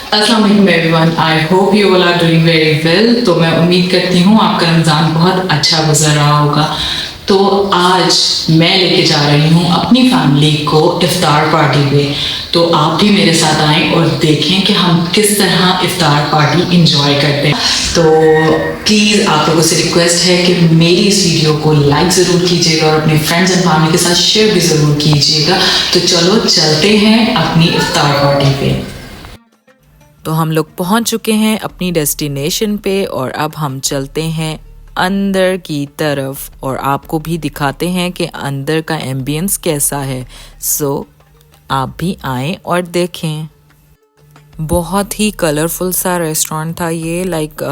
अस्सलाम वालेकुम everyone, I hope you all are doing very well. तो मैं उम्मीद करती हूँ आपका रमज़ान बहुत अच्छा गुजर रहा होगा। तो आज मैं लेके जा रही हूँ अपनी फैमिली को इफ्तार पार्टी पे। तो आप भी मेरे साथ आएं और देखें कि हम किस तरह इफ्तार पार्टी इंजॉय करते हैं। तो प्लीज़ आप लोगों से रिक्वेस्ट है कि मेरी इस वीडियो को लाइक ज़रूर कीजिएगा और अपने फ्रेंड्स एंड फैमिली के साथ शेयर भी ज़रूर कीजिएगा। तो चलो चलते हैं अपनी इफ्तार पार्टी पे। तो हम लोग पहुंच चुके हैं अपनी डेस्टिनेशन पे और अब हम चलते हैं अंदर की तरफ और आपको भी दिखाते हैं कि अंदर का एम्बियंस कैसा है। सो आप भी आएं और देखें। बहुत ही कलरफुल सा रेस्टोरेंट था ये, लाइक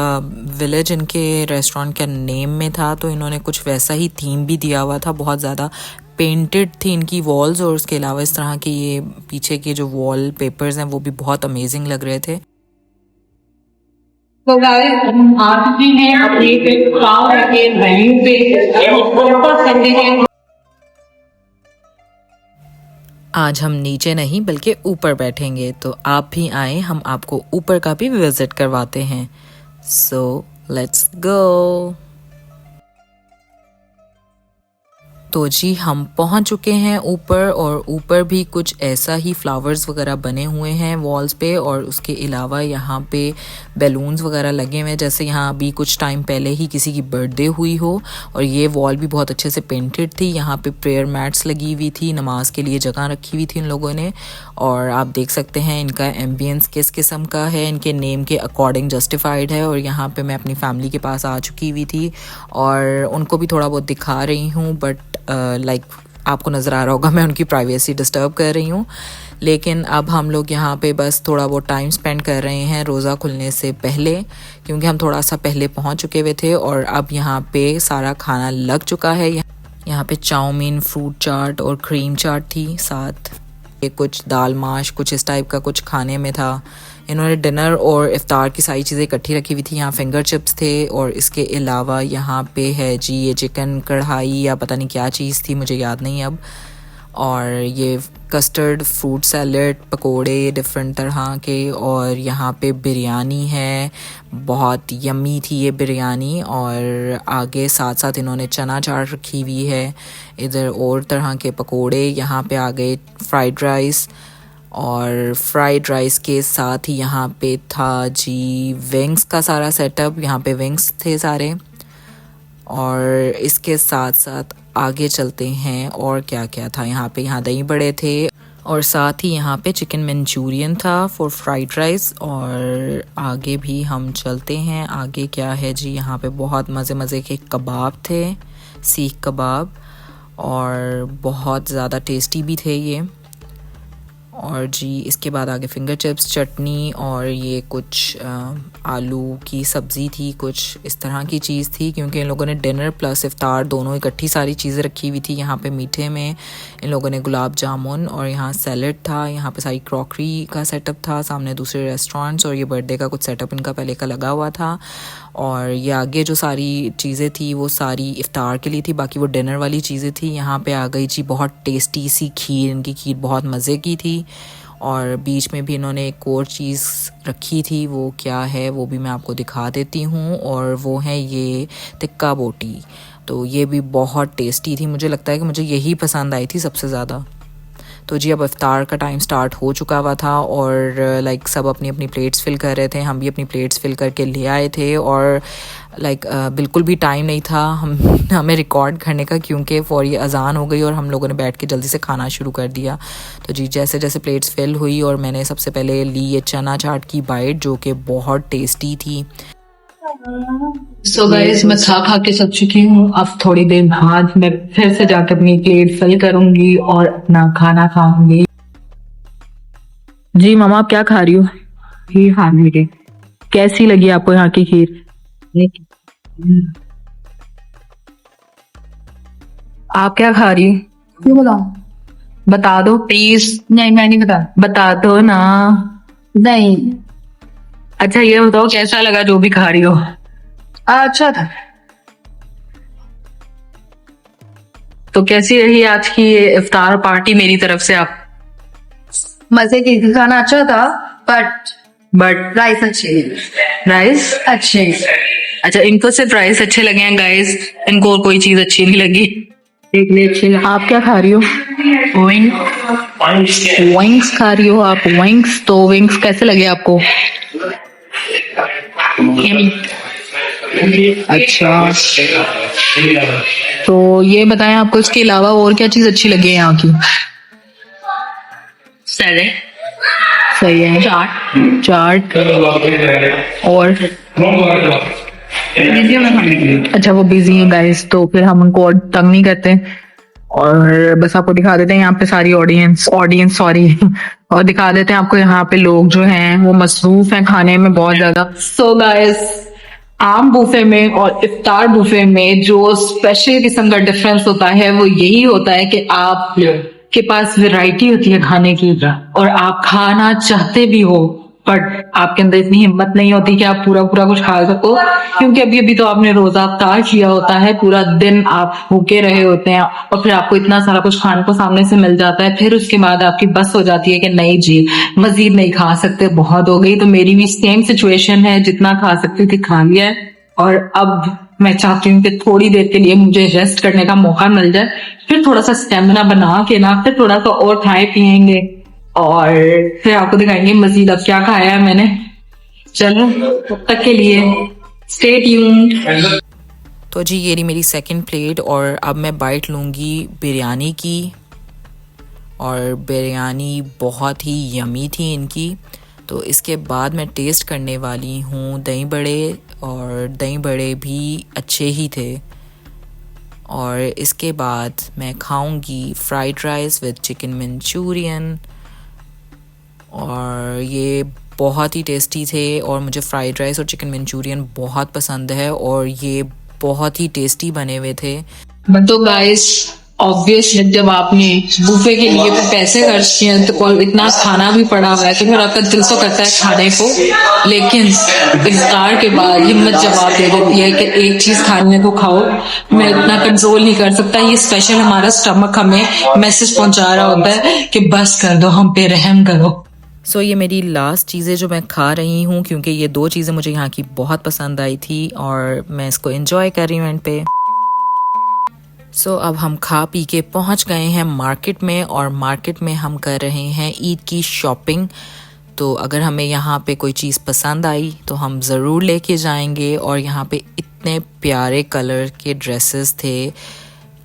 विलेज इनके रेस्टोरेंट का नेम में था, तो इन्होंने कुछ वैसा ही थीम भी दिया हुआ था। बहुत ज़्यादा पेंटेड थी इनकी वॉल्स और उसके अलावा इस तरह के ये पीछे के जो वॉल पेपर्स हैं वो भी बहुत अमेजिंग लग रहे थे। तो गाइस हम आ चुके हैं अपने इफ्तार के वेन्यू पे। ऊपर संडे के आज हम नीचे नहीं बल्कि ऊपर बैठेंगे, तो आप भी आए, हम आपको ऊपर का भी विजिट करवाते हैं। So let's go. तो जी हम पहुंच चुके हैं ऊपर और ऊपर भी कुछ ऐसा ही फ्लावर्स वगैरह बने हुए हैं वॉल्स पे और उसके अलावा यहाँ पे बैलून्स वगैरह लगे हुए हैं, जैसे यहाँ अभी कुछ टाइम पहले ही किसी की बर्थडे हुई हो। और ये वॉल भी बहुत अच्छे से पेंटेड थी। यहाँ पे प्रेयर मैट्स लगी हुई थी, नमाज के लिए जगह रखी हुई थी इन लोगों ने। और आप देख सकते हैं इनका एम्बियंस किस किस्म का है, इनके नेम के अकॉर्डिंग जस्टिफाइड है। और यहाँ पे मैं अपनी फैमिली के पास आ चुकी हुई थी और उनको भी थोड़ा बहुत दिखा रही हूँ, बट लाइक आपको नज़र आ रहा होगा मैं उनकी प्राइवेसी डिस्टर्ब कर रही हूँ। लेकिन अब हम लोग यहाँ पे बस थोड़ा बहुत टाइम स्पेंड कर रहे हैं रोज़ा खुलने से पहले, क्योंकि हम थोड़ा सा पहले पहुँच चुके हुए थे। और अब यहाँ पे सारा खाना लग चुका है। यहाँ पे चाउमीन, फ्रूट चाट और क्रीम चाट थी, साथ ये कुछ दाल माश कुछ इस टाइप का कुछ खाने में था। इन्होंने डिनर और इफ्तार की सारी चीज़ें इकट्ठी रखी हुई थी। यहाँ फिंगर चिप्स थे और इसके अलावा यहाँ पे है जी ये चिकन कढ़ाई या पता नहीं क्या चीज़ थी, मुझे याद नहीं अब। और ये कस्टर्ड फ्रूट सैलड, पकोड़े डिफरेंट तरह के, और यहाँ पे बिरयानी है, बहुत यम्मी थी ये बिरयानी। और आगे साथ साथ इन्होंने चना चाट रखी हुई है, इधर और तरह के पकोड़े। यहाँ पे आ गए फ्राइड राइस और फ्राइड राइस के साथ ही यहाँ पे था जी विंग्स का सारा सेटअप। यहाँ पे विंग्स थे सारे। और इसके साथ साथ आगे चलते हैं और क्या क्या था यहाँ पे। यहाँ दही बड़े थे और साथ ही यहाँ पे चिकन मंचूरियन था फॉर फ्राइड राइस। और आगे भी हम चलते हैं, आगे क्या है जी, यहाँ पे बहुत मज़े मज़े के कबाब थे, सीख कबाब, और बहुत ज़्यादा टेस्टी भी थे ये। और जी इसके बाद आगे फिंगर चिप्स, चटनी और ये कुछ आलू की सब्ज़ी थी, कुछ इस तरह की चीज़ थी, क्योंकि इन लोगों ने डिनर प्लस इफ्तार दोनों इकट्ठी सारी चीज़ें रखी हुई थी। यहाँ पे मीठे में इन लोगों ने गुलाब जामुन और यहाँ सैलड था। यहाँ पे सारी क्रॉकरी का सेटअप था, सामने दूसरे रेस्टोरेंट्स, और ये बर्थडे का कुछ सेटअप इनका पहले का लगा हुआ था। और ये आगे जो सारी चीज़ें थी वो सारी इफ्तार के लिए थी, बाकी वो डिनर वाली चीज़ें थी। यहाँ पे आ गई जी बहुत टेस्टी सी खीर, इनकी खीर बहुत मज़े की थी। और बीच में भी इन्होंने एक और चीज़ रखी थी, वो क्या है वो भी मैं आपको दिखा देती हूँ, और वो है ये टिक्का बोटी। तो ये भी बहुत टेस्टी थी, मुझे लगता है कि मुझे यही पसंद आई थी सबसे ज़्यादा। तो जी अब इफ्तार का टाइम स्टार्ट हो चुका हुआ था और लाइक सब अपनी अपनी प्लेट्स फिल कर रहे थे, हम भी अपनी प्लेट्स फिल करके ले आए थे। और लाइक बिल्कुल भी टाइम नहीं था हमें रिकॉर्ड करने का, क्योंकि फौर ये अज़ान हो गई और हम लोगों ने बैठ के जल्दी से खाना शुरू कर दिया। तो जी जैसे जैसे प्लेट्स फिल हुई और मैंने सबसे पहले ली ये चना चाट की बाइट, जो कि बहुत टेस्टी थी। सो गाइस मैं खा के सक चुकी हूँ। अब थोड़ी देर बाद मैं फिर से जाकर अपनी प्लेट फिल करूंगी और अपना खाना खाऊंगी। जी मामा आप क्या खा रही हो? खीर खाने के। कैसी लगी आपको यहाँ की खीर? आप क्या खा रही हो? क्यों बताऊं? बता दो प्लीज। नहीं मैं नहीं बता दो ना। नहीं अच्छा ये बताओ कैसा लगा जो भी खा रही हो? अच्छा था। तो कैसी रही आज की ये इफ्तार पार्टी मेरी तरफ से? आप मजे की थी, खाना अच्छा था, बट बट राइस अच्छे हैं। राइस अच्छे हैं। अच्छा, इनको सिर्फ राइस अच्छे लगे हैं गाइस, इनको और कोई चीज अच्छी नहीं लगी। देखने अच्छे लगे। आप क्या खा रही हो? विंग्स खा रही हो आप? विंग्स, तो विंग्स कैसे लगे आपको? अच्छा, तो ये बताएं आपको इसके अलावा और क्या चीज अच्छी लगी है यहाँ की? सैलेड, सही है। चाट और लीजिए मैं खाने के लिए। अच्छा, वो बिजी हैं गाइस, तो फिर हम उनको और तंग नहीं करते और बस आपको दिखा देते हैं यहाँ पे सारी ऑडियंस सॉरी और दिखा देते हैं आपको यहाँ पे लोग जो हैं वो मसरूफ हैं खाने में बहुत ज्यादा। सो गाइस, आम बुफे में और इफ्तार बुफे में जो स्पेशल किस्म का डिफरेंस होता है वो यही होता है कि आप के पास वैरायटी होती है खाने की और आप खाना चाहते भी हो, बट आपके अंदर इतनी हिम्मत नहीं होती कि आप पूरा पूरा कुछ खा सको, क्योंकि अभी अभी तो आपने रोजा अफ्तार किया होता है, पूरा दिन आप भूखे रहे होते हैं और फिर आपको इतना सारा कुछ खाने को सामने से मिल जाता है, फिर उसके बाद आपकी बस हो जाती है कि नहीं जी मजीद नहीं खा सकते, बहुत हो गई। तो मेरी भी सेम सिचुएशन है, जितना खा सकती थी खा लिया है और अब मैं चाहती हूँ कि थोड़ी देर के लिए मुझे रेस्ट करने का मौका मिल जाए, फिर थोड़ा सा स्टेमिना बना के ना फिर थोड़ा सा और खाए पियेंगे और फिर आपको दिखाएंगे मजीद अब क्या खाया है मैंने। चलो तब तक के लिए स्टे ट्यून्ड। तो जी ये रही मेरी सेकंड प्लेट और अब मैं बाइट लूँगी बिरयानी की, और बिरयानी बहुत ही यमी थी इनकी। तो इसके बाद मैं टेस्ट करने वाली हूँ दही बड़े, और दही बड़े भी अच्छे ही थे। और इसके बाद मैं खाऊंगी fried rice with chicken Manchurian, और ये बहुत ही टेस्टी थे और मुझे फ्राइड राइस और चिकन मंचूरियन बहुत पसंद है और ये बहुत ही टेस्टी बने हुए थे। तो गाइस ऑब्वियसली जब आपने बुफे के लिए तो पैसे खर्च किए हैं तो इतना खाना भी पड़ा हुआ है तो फिर आपका दिल तो करता है खाने को, लेकिन इफ्तार के बाद हिम्मत जवाब दे देती है कि एक चीज खाने को खाओ, मैं इतना कंट्रोल नहीं कर सकता। ये स्पेशल हमारा स्टमक हमें मैसेज पहुंचा रहा होता है कि बस कर दो, हम पे रहम करो। सो ये मेरी लास्ट चीज़ें जो मैं खा रही हूँ, क्योंकि ये दो चीज़ें मुझे यहाँ की बहुत पसंद आई थी और मैं इसको एंजॉय कर रही हूँ एंड पे। सो अब हम खा पी के पहुँच गए हैं मार्केट में, और मार्केट में हम कर रहे हैं ईद की शॉपिंग। तो अगर हमें यहाँ पे कोई चीज़ पसंद आई तो हम ज़रूर लेके जाएंगे, और यहाँ पे इतने प्यारे कलर के ड्रेसेस थे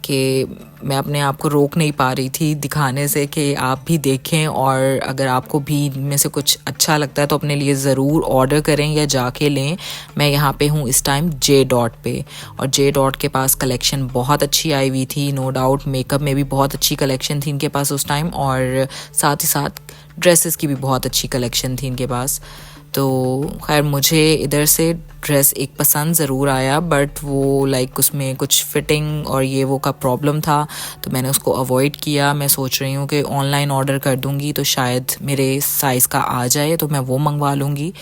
कि मैं अपने आप को रोक नहीं पा रही थी दिखाने से कि आप भी देखें, और अगर आपको भी इनमें से कुछ अच्छा लगता है तो अपने लिए ज़रूर ऑर्डर करें या जाके लें। मैं यहाँ पे हूँ इस टाइम जे डॉट पे, और जे डॉट के पास कलेक्शन बहुत अच्छी आई हुई थी, नो डाउट। मेकअप में भी बहुत अच्छी कलेक्शन थी इनके पास उस टाइम, और साथ ही साथ ड्रेसेस की भी बहुत अच्छी कलेक्शन थी इनके पास। तो खैर मुझे इधर से ड्रेस एक पसंद ज़रूर आया, बट वो लाइक उसमें कुछ फिटिंग और ये वो का प्रॉब्लम था, तो मैंने उसको अवॉइड किया। मैं सोच रही हूँ कि ऑनलाइन ऑर्डर कर दूँगी तो शायद मेरे साइज़ का आ जाए, तो मैं वो मंगवा लूँगी।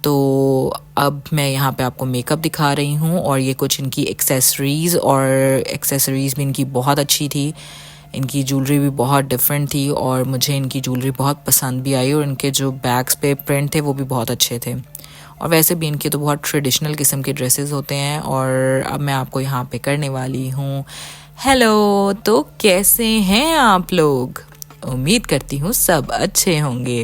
तो अब मैं यहाँ पे आपको मेकअप दिखा रही हूँ, और ये कुछ इनकी एक्सेसरीज़, और एक्सेसरीज़ भी इनकी बहुत अच्छी थी। इनकी ज्वेलरी भी बहुत डिफरेंट थी और मुझे इनकी ज्वेलरी बहुत पसंद भी आई, और इनके जो बैग्स पे प्रिंट थे वो भी बहुत अच्छे थे। और वैसे भी इनके तो बहुत ट्रेडिशनल किस्म के ड्रेसेस होते हैं। और अब मैं आपको यहाँ पे करने वाली हूँ हेलो। तो कैसे हैं आप लोग? उम्मीद करती हूँ सब अच्छे होंगे।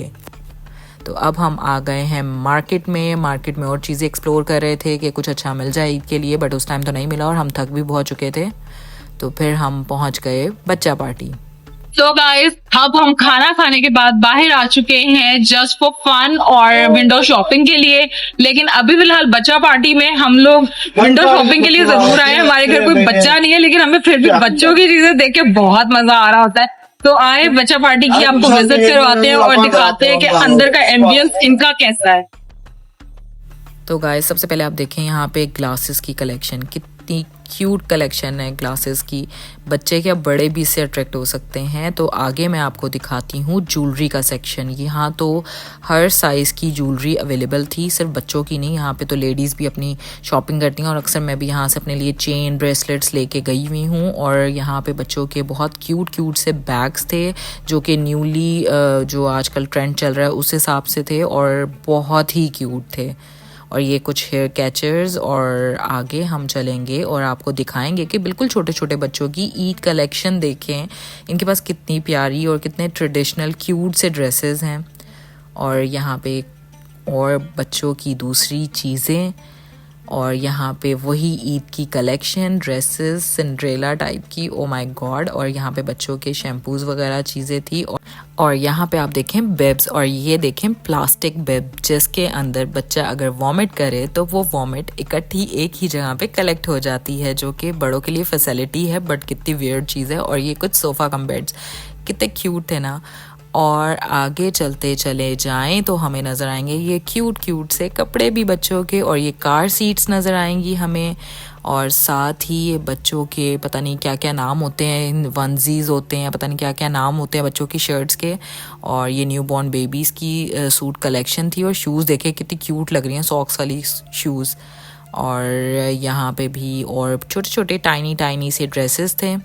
तो अब हम आ गए हैं मार्केट में और चीज़ें एक्सप्लोर कर रहे थे कि कुछ अच्छा मिल जाए ईद के लिए, बट उस टाइम तो नहीं मिला और हम थक भी बहुत चुके थे। तो फिर हम पहुंच गए बच्चा पार्टी। तो गाइस अब हम खाना खाने के बाद बाहर आ चुके हैं जस्ट फॉर फन और विंडो शॉपिंग के लिए, लेकिन अभी फिलहाल बच्चा पार्टी में हम लोग विंडो शॉपिंग के लिए जरूर आए। हमारे घर कोई बच्चा नहीं है, लेकिन हमें फिर भी बच्चों की चीजें देख के बहुत मजा आ रहा होता है। तो आए बच्चा पार्टी की आपको विजिट करवाते हैं और दिखाते हैं कि अंदर का एम्बियंस इनका कैसा है। तो गाइस सबसे पहले आप देखें यहाँ पे ग्लासेस की कलेक्शन कितनी क्यूट कलेक्शन है ग्लासेस की। बच्चे क्या बड़े भी इससे अट्रैक्ट हो सकते हैं। तो आगे मैं आपको दिखाती हूँ ज्वेलरी का सेक्शन। यहाँ तो हर साइज़ की ज्वेलरी अवेलेबल थी, सिर्फ बच्चों की नहीं, यहाँ पे तो लेडीज़ भी अपनी शॉपिंग करती हैं और अक्सर मैं भी यहाँ से अपने लिए चेन ब्रेसलेट्स लेके गई हुई हूँ। और यहाँ पे बच्चों के बहुत क्यूट से बैग्स थे जो कि न्यूली जो आजकल ट्रेंड चल रहा है उस हिसाब से थे और बहुत ही क्यूट थे। और ये कुछ हेयर कैचर्स, और आगे हम चलेंगे और आपको दिखाएंगे कि बिल्कुल छोटे छोटे बच्चों की ईद कलेक्शन देखें। इनके पास कितनी प्यारी और कितने ट्रेडिशनल क्यूट से ड्रेसेस हैं। और यहाँ पे और बच्चों की दूसरी चीज़ें, और यहाँ पे वही ईद की कलेक्शन, ड्रेसेस सिंड्रेला टाइप की, ओ माय गॉड। और यहाँ पे बच्चों के शैम्पूज़ वगैरह चीज़ें थी। और यहाँ पे आप देखें बेब्स, और ये देखें प्लास्टिक बेब जिसके अंदर बच्चा अगर वॉमिट करे तो वो वॉमिट इकट्ठी एक ही जगह पे कलेक्ट हो जाती है, जो कि बड़ों के लिए फैसिलिटी है बट कितनी वियर्ड चीज़ है। और ये कुछ सोफ़ा कम बेड्स कितने क्यूट थे ना। और आगे चलते चले जाएं तो हमें नज़र आएंगे ये क्यूट से कपड़े भी बच्चों के, और ये कार सीट्स नज़र आएंगी हमें। और साथ ही ये बच्चों के पता नहीं क्या क्या नाम होते हैं, वनजीज होते हैं, पता नहीं क्या क्या नाम होते हैं बच्चों की शर्ट्स के। और ये न्यू बॉर्न बेबीज़ की सूट कलेक्शन थी। और शूज़ देखे कितनी क्यूट लग रही हैं, सॉक्स वाली शूज़। और यहाँ पे भी और छोटे छोटे टाइनी से ड्रेसेस थे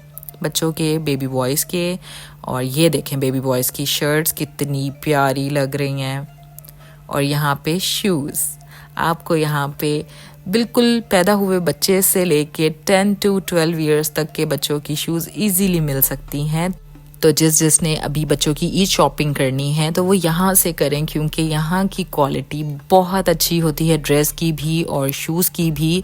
बच्चों के, बेबी बॉयज़ के। और ये देखें बेबी बॉयज़ की शर्ट्स कितनी प्यारी लग रही हैं। और यहाँ पे शूज़, आपको यहाँ पे बिल्कुल पैदा हुए बच्चे से लेके 10 to 12 ईयर्स तक के बच्चों की शूज़ इजीली मिल सकती हैं। तो जिसने अभी बच्चों की ईद शॉपिंग करनी है तो वो यहाँ से करें, क्योंकि यहाँ की क्वालिटी बहुत अच्छी होती है, ड्रेस की भी और शूज़ की भी।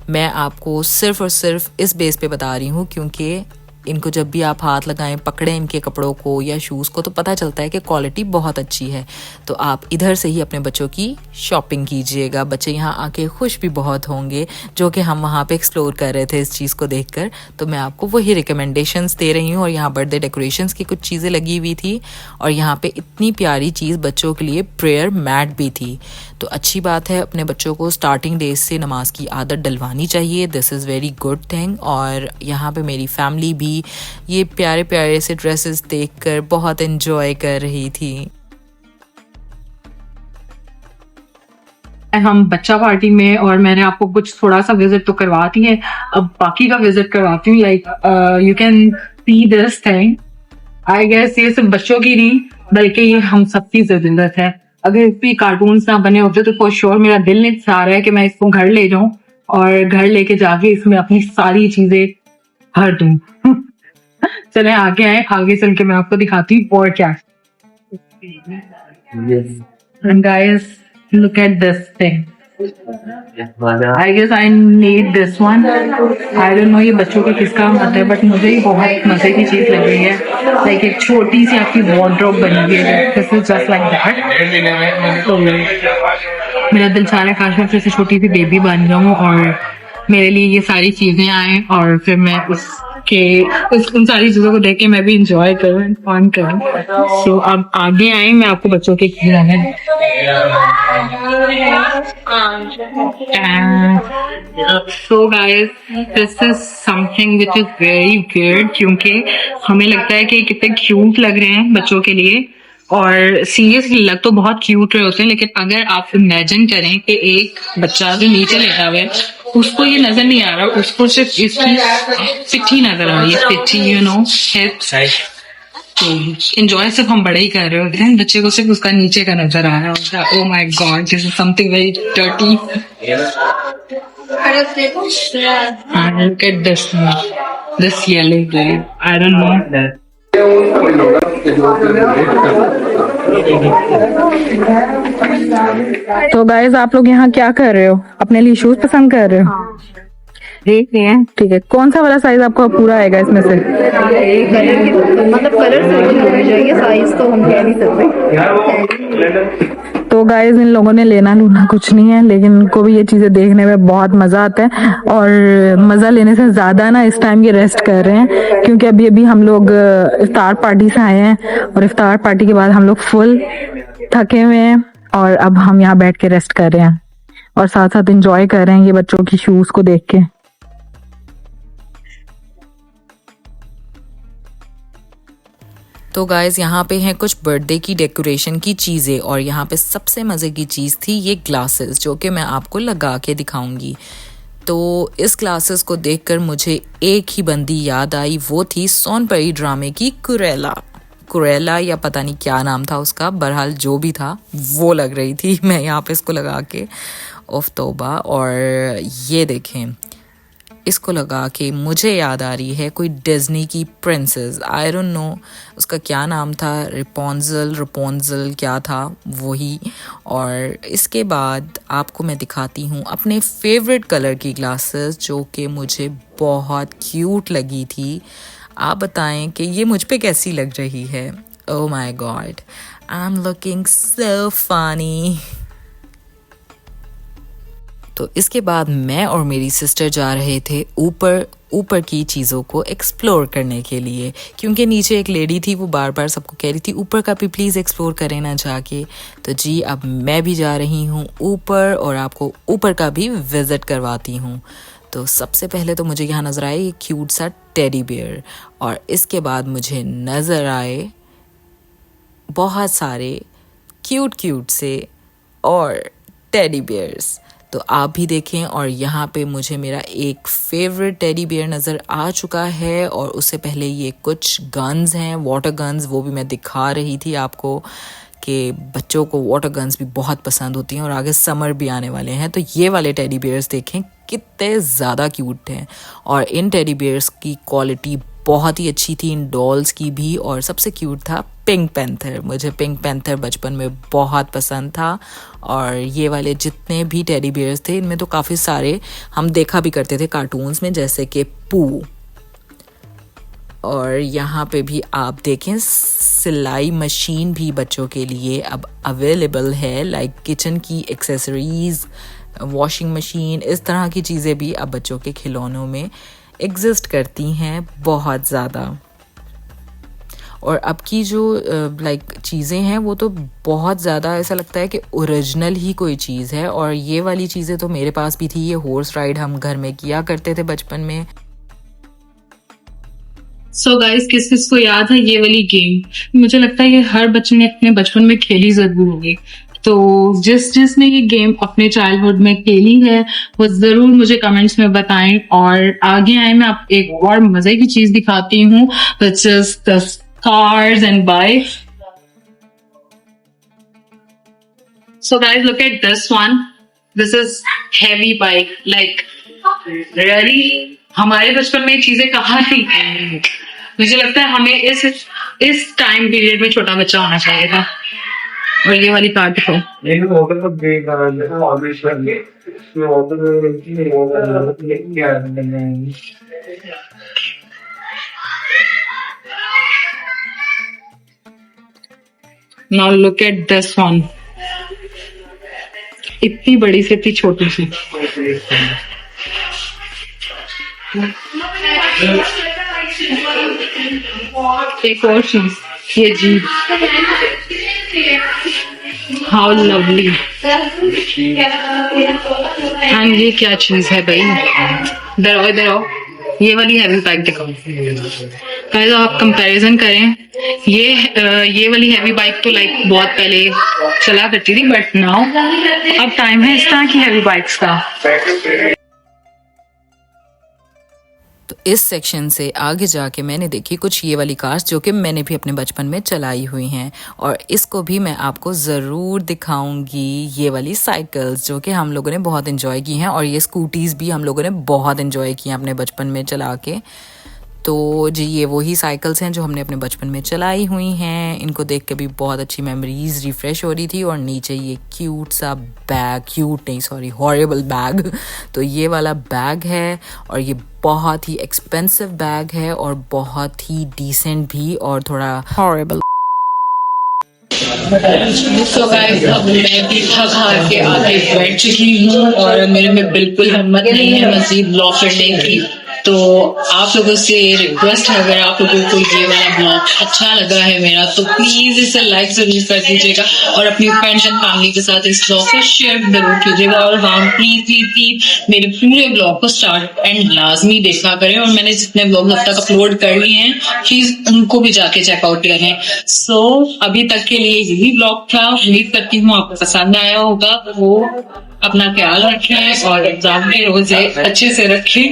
मैं आपको सिर्फ़ और सिर्फ इस बेस पे बता रही हूँ क्योंकि इनको जब भी आप हाथ लगाएं, पकड़ें इनके कपड़ों को या शूज़ को, तो पता चलता है कि क्वालिटी बहुत अच्छी है। तो आप इधर से ही अपने बच्चों की शॉपिंग कीजिएगा। बच्चे यहाँ आके खुश भी बहुत होंगे, जो कि हम वहाँ पे एक्सप्लोर कर रहे थे इस चीज़ को देखकर। तो मैं आपको वही रिकमेंडेशंस दे रही हूँ। और यहाँ बर्थडे डेकोरेशंस की कुछ चीज़ें लगी हुई थी, और यहाँ पे इतनी प्यारी चीज़ बच्चों के लिए प्रेयर मैट भी थी। तो अच्छी बात है, अपने बच्चों को स्टार्टिंग डेज से नमाज की आदत डलवानी चाहिए। This is very good thing. और यहाँ पे मेरी फैमिली भी ये प्यारे से ड्रेसेस देखकर बहुत एंजॉय कर रही थी। हम बच्चा पार्टी में, और मैंने आपको कुछ थोड़ा सा विजिट तो करवाती है, अब बाकी का विजिट करवाती हूँ। Like you can see this thing. I guess ये सिर्फ बच्चों की नहीं बल्कि ये हम सबकी जरूरत है। अगर इस भी कार्टून्स ना बने होते तो फॉर श्योर मेरा दिल नहीं चाह रहा है कि मैं इसको घर ले जाऊं और घर लेके जाके इसमें अपनी सारी चीजें भर दूं। चले आगे आए, आगे चल के मैं आपको दिखाती हूँ और क्या। And guys, look at this thing. I guess I need this one. I don't know ये बच्चों का किसका मत है, बट मुझे ही बहुत मजे की चीज लग रही है। लाइक एक छोटी सी आपकी वार्डरोब बनी हुई है, this is just like that. तो मेरा दिल चाह रहा है काश मैं फिर से छोटी सी बेबी बन जाऊं और मेरे लिए ये सारी चीजें आए, और फिर मैं उन सारी चीजों को देख के मैं भी इंजॉय करूँ, फन करूँ। सो अब आगे आए, मैं आपको बच्चों के खिलौने। So guys, this is something which is very weird, क्योंकि हमें लगता है कि कितने क्यूट लग रहे हैं बच्चों के लिए, और सीरियसली लग तो बहुत क्यूट रहे होते हैं। लेकिन अगर आप इमेजिन करें कि एक बच्चा जो नीचे लेटा हुआ है उसको ये नजर नहीं आ रहा, उसको सिर्फ इसकी पिट्ठी नजर आ रही है, पिट्ठी, यू नो, एंजॉय सिर्फ हम बड़े ही कर रहे होते हैं, बच्चे को सिर्फ उसका नीचे का नजर आ रहा होता है। Oh my God, this is something very dirty. Look at this yellow there. I don't know. तो गाइस, आप लोग यहाँ क्या कर रहे हो? अपने लिए शूज पसंद कर रहे हो? देख रहे हैं, ठीक है। कौन सा वाला साइज आपको पूरा आएगा इसमें से? मतलब कलर सर्च होना चाहिए, साइज तो हम कह नहीं सकते। तो गाइस, इन लोगों ने लेना लूना कुछ नहीं है, लेकिन इनको भी ये चीजें देखने में बहुत मजा आता है, और मजा लेने से ज्यादा ना इस टाइम ये रेस्ट कर रहे हैं, क्योंकि अभी हम लोग इफ्तार पार्टी से आए हैं, और इफ्तार पार्टी के बाद हम लोग फुल थके हुए हैं, और अब हम यहाँ बैठ के रेस्ट कर रहे हैं और साथ साथ एंजॉय कर रहे हैं ये बच्चों की शूज को देख के। तो गाइज़ यहाँ पे हैं कुछ बर्थडे की डेकोरेशन की चीज़ें और यहाँ पे सबसे मज़े की चीज़ थी ये ग्लासेस जो कि मैं आपको लगा के दिखाऊंगी। तो इस ग्लासेस को देखकर मुझे एक ही बंदी याद आई, वो थी सोनपरी ड्रामे की कुरेला या पता नहीं क्या नाम था उसका, बहरहाल जो भी था वो लग रही थी मैं यहाँ पे इसको लगा के। उफ तौबा। और ये देखें, इसको लगा के मुझे याद आ रही है कोई डिज्नी की प्रिंसेस, आई डोंट नो उसका क्या नाम था, रिपोंजल क्या था वही। और इसके बाद आपको मैं दिखाती हूँ अपने फेवरेट कलर की ग्लासेस जो कि मुझे बहुत क्यूट लगी थी। आप बताएं कि ये मुझ पे कैसी लग रही है। Oh my God, I am looking so funny. तो इसके बाद मैं और मेरी सिस्टर जा रहे थे ऊपर की चीज़ों को एक्सप्लोर करने के लिए, क्योंकि नीचे एक लेडी थी वो बार बार सबको कह रही थी ऊपर का भी प्लीज़ एक्सप्लोर करें ना जाके। तो जी अब मैं भी जा रही हूँ ऊपर और आपको ऊपर का भी विज़िट करवाती हूँ। तो सबसे पहले तो मुझे यहाँ नज़र आए एक क्यूट सा टेडी बियर और इसके बाद मुझे नज़र आए बहुत सारे क्यूट से और टेडी बियर्स। तो आप भी देखें। और यहाँ पे मुझे मेरा एक फेवरेट टेडी बियर नज़र आ चुका है और उससे पहले ये कुछ गन्स हैं, वाटर गन्स, वो भी मैं दिखा रही थी आपको कि बच्चों को वाटर गन्स भी बहुत पसंद होती हैं और आगे समर भी आने वाले हैं। तो ये वाले टेडी बियर्स देखें कितने ज़्यादा क्यूट हैं और इन टेडी बियर्स की क्वालिटी बहुत ही अच्छी थी, इन डॉल्स की भी। और सबसे क्यूट था पिंक पैंथर, मुझे पिंक पैंथर बचपन में बहुत पसंद था। और ये वाले जितने भी टेडी बियर्स थे इनमें तो काफ़ी सारे हम देखा भी करते थे कार्टून्स में, जैसे कि पू। और यहाँ पे भी आप देखें सिलाई मशीन भी बच्चों के लिए अब अवेलेबल है, लाइक किचन की एक्सेसरीज़, वॉशिंग मशीन, इस तरह की चीज़ें भी अब बच्चों के खिलौनों में एग्जिस्ट करती हैं बहुत ज़्यादा। और अब की जो लाइक चीज़ें हैं वो तो बहुत ज़्यादा ऐसा लगता है कि ओरिजिनल ही कोई चीज़ है। और ये वाली चीज़ें तो मेरे पास भी थी, ये हॉर्स राइड हम घर में किया करते थे बचपन में। सो गाइस, किस किस को याद है ये वाली गेम? मुझे लगता है ये हर बच्चे ने अपने बचपन में खेली जरूर होगी। तो जिसने ये गेम अपने चाइल्डहुड में खेली है वो जरूर मुझे कमेंट्स में बताएं। और आगे आए मैं आप एक और मजे की चीज दिखाती हूँ, which is the cars and bikes. So guys, look at this one. This is heavy bike. Like really, हमारे बचपन में चीजें कहाँ थी? मुझे लगता है हमें इस टाइम पीरियड में छोटा बच्चा होना चाहिए था। और ये वाली कार देखो। Now look at this one. इतनी बड़ी से इतनी छोटी सी। एक और चीज, ये जीप, हाउ लवली। एंड ये क्या चीज है भाई? इधर आओ, ये वाली हैवी बाइक दिखाओ। गाइस आप कंपैरिजन करें, ये वाली हैवी बाइक तो लाइक बहुत पहले चला करती थी, बट नाउ अब टाइम है इस तरह की हैवी बाइक्स का। तो इस सेक्शन से आगे जाके मैंने देखी कुछ ये वाली कार्स जो कि मैंने भी अपने बचपन में चलाई हुई हैं और इसको भी मैं आपको ज़रूर दिखाऊंगी। ये वाली साइकिल्स जो कि हम लोगों ने बहुत एंजॉय की हैं और ये स्कूटीज़ भी हम लोगों ने बहुत एंजॉय की हैं अपने बचपन में चला के। तो जी ये वही साइकिल्स हैं जो हमने अपने बचपन में चलाई हुई हैं। इनको देख के भी बहुत अच्छी मेमोरीज रिफ़्रेश हो रही थी। और नीचे ये क्यूट सा बैग, क्यूट नहीं सॉरी हॉरिबल बैग, तो ये वाला बैग है और ये बहुत ही एक्सपेंसिव बैग है और बहुत ही डिसेंट भी और थोड़ा हॉरिबल। तो गाइस अब मैं भी थक हार के आगे बैठ चुकी हूँ और मेरे में बिल्कुल हिम्मत नहीं है मजीद ब्लॉग करने की। तो आप लोगों से रिक्वेस्ट है, अगर आप लोगों को ये वाला ब्लॉग अच्छा लगा है मेरा, तो प्लीज इसे लाइक जरूर कर दीजिएगा और अपनी फ्रेंड्स एंड फैमिली के साथ इस ब्लॉग को शेयर जरूर कीजिएगा। और हाँ, प्लीज मेरे पूरे ब्लॉग को स्टार्ट एंड लाजमी देखा करें, और मैंने जितने ब्लॉग अब तक अपलोड कर लिए हैं प्लीज उनको भी जाके चेकआउट करें। सो अभी तक के लिए यही ब्लॉग था, उम्मीद करती हूँ आपको पसंद आया होगा। वो अपना ख्याल रखें और एग्जाम के रोजे अच्छे से रखें।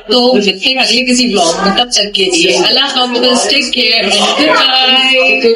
तो मिलते हैं अगले किसी ब्लॉग में, तब तक के लिए अल्लाह हाफ़िज़, टेक केयर, गुड बाय।